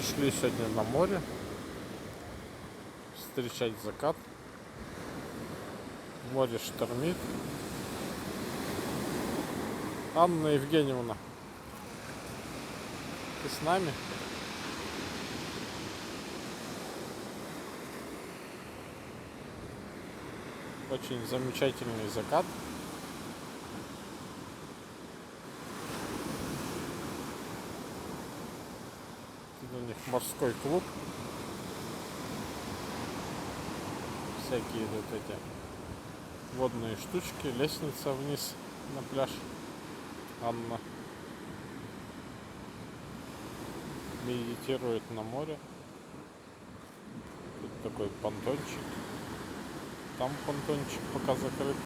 Пришли сегодня на море встречать закат. Море штормит. Анна Евгеньевна, ты с нами? Очень замечательный закат. Тут у них морской клуб. Всякие вот эти водные штучки, лестница вниз на пляж. Анна медитирует на море. Тут такой понтончик. Там понтончик пока закрыт.